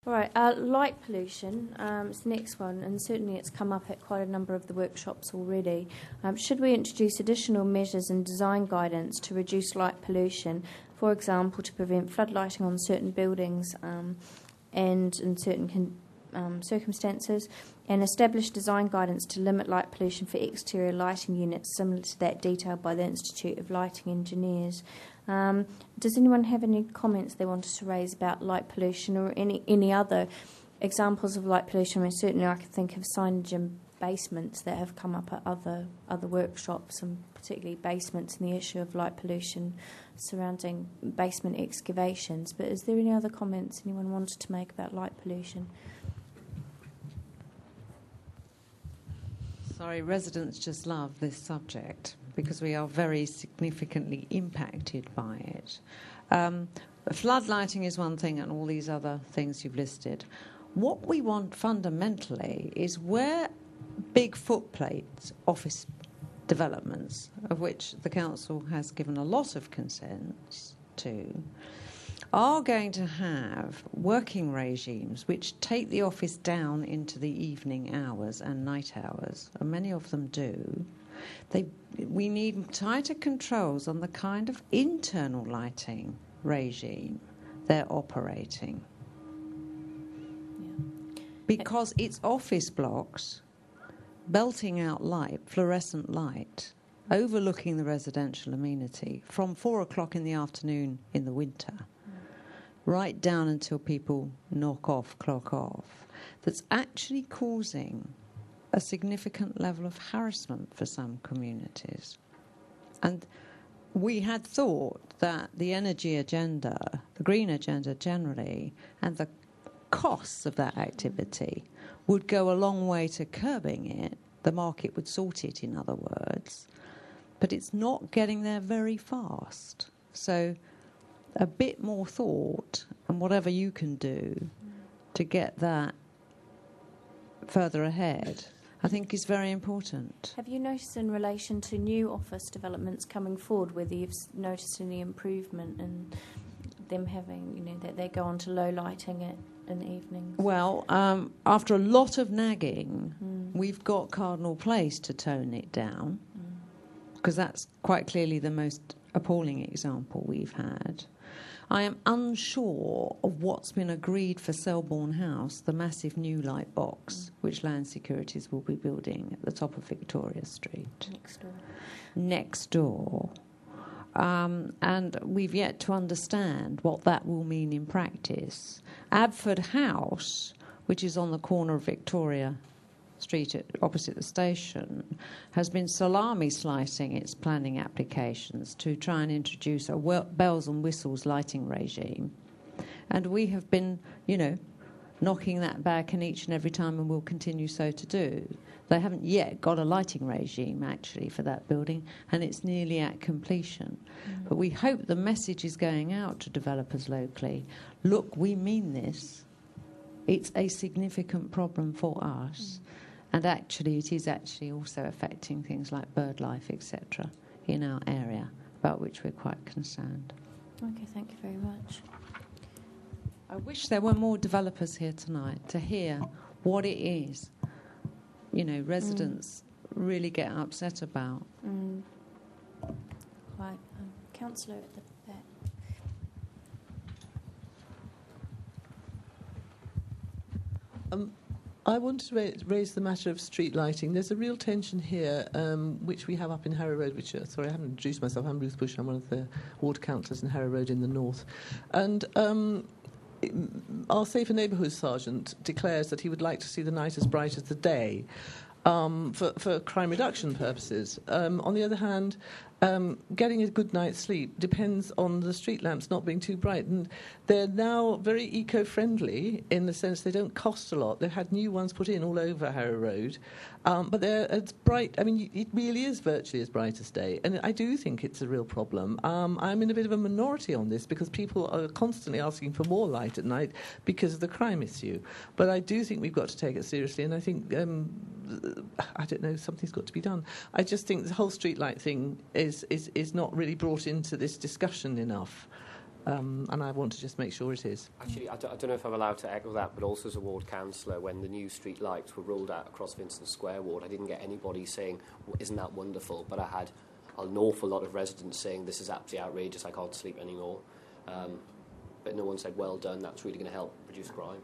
All right, light pollution is the next one, and certainly it's come up at quite a number of the workshops already. Should we introduce additional measures and design guidance to reduce light pollution, for example, to prevent floodlighting on certain buildings and in certain circumstances, and establish design guidance to limit light pollution for exterior lighting units similar to that detailed by the Institute of Lighting Engineers? Does anyone have any comments they wanted to raise about light pollution or any other examples of light pollution? I mean, certainly I can think of signage in basements that have come up at other workshops, and particularly basements and the issue of light pollution surrounding basement excavations. But is there any other comments anyone wanted to make about light pollution? Sorry, residents just love this subject because we are very significantly impacted by it. Floodlighting is one thing and all these other things you've listed. What we want fundamentally is where big footplates, office developments, of which the council has given a lot of consent to, are going to have working regimes which take the office down into the evening hours and night hours, and many of them do. We need tighter controls on the kind of internal lighting regime they're operating. Yeah. Because it's office blocks belting out light, fluorescent light, overlooking the residential amenity from 4 o'clock in the afternoon in the winter, right down until people knock off, clock off, that's actually causing a significant level of harassment for some communities. And we had thought that the energy agenda, the green agenda generally, and the costs of that activity would go a long way to curbing it. The market would sort it, in other words. But it's not getting there very fast. So a bit more thought, and whatever you can do to get that further ahead, I think is very important. Have you noticed in relation to new office developments coming forward whether you've noticed any improvement in them having, that they go on to low lighting in the evenings? Well, after a lot of nagging, we've got Cardinal Place to tone it down, because that's quite clearly the most appalling example we've had. I am unsure of what's been agreed for Selborne House, the massive new light box, which Land Securities will be building at the top of Victoria Street. Next door. And we've yet to understand what that will mean in practice. Abford House, which is on the corner of Victoria Street opposite the station, has been salami slicing its planning applications to try and introduce a bells and whistles lighting regime. And we have been, knocking that back in each and every time, and will continue so to do. They haven't yet got a lighting regime, actually, for that building, and it's nearly at completion. But we hope the message is going out to developers locally. Look, we mean this. It's a significant problem for us. And actually, it is actually also affecting things like bird life, etc., in our area, about which we're quite concerned. Okay, thank you very much. I wish there were more developers here tonight to hear what it is, residents really get upset about. Right, Councillor at the back. I wanted to raise the matter of street lighting. There's a real tension here, which we have up in Harrow Road, which, sorry, I haven't introduced myself. I'm Ruth Bush. I'm one of the ward councillors in Harrow Road in the north. And our Safer Neighbourhood Sergeant declares that he would like to see the night as bright as the day for crime reduction purposes. On the other hand, getting a good night's sleep depends on the street lamps not being too bright. And they're now very eco-friendly in the sense they don't cost a lot. They've had new ones put in all over Harrow Road. But they're as bright. I mean, it really is virtually as bright as day. And I do think it's a real problem. I'm in a bit of a minority on this because people are constantly asking for more light at night because of the crime issue. But I do think we've got to take it seriously. And I think, I don't know, something's got to be done. I just think the whole street light thing is not really brought into this discussion enough. and I want to just make sure it is. Actually, I don't know if I'm allowed to echo that, but also as a ward councillor, when the new street lights were rolled out across Vincent Square ward, I didn't get anybody saying, isn't that wonderful? But I had an awful lot of residents saying, this is absolutely outrageous, I can't sleep anymore. But no one said, well done, that's really going to help reduce crime.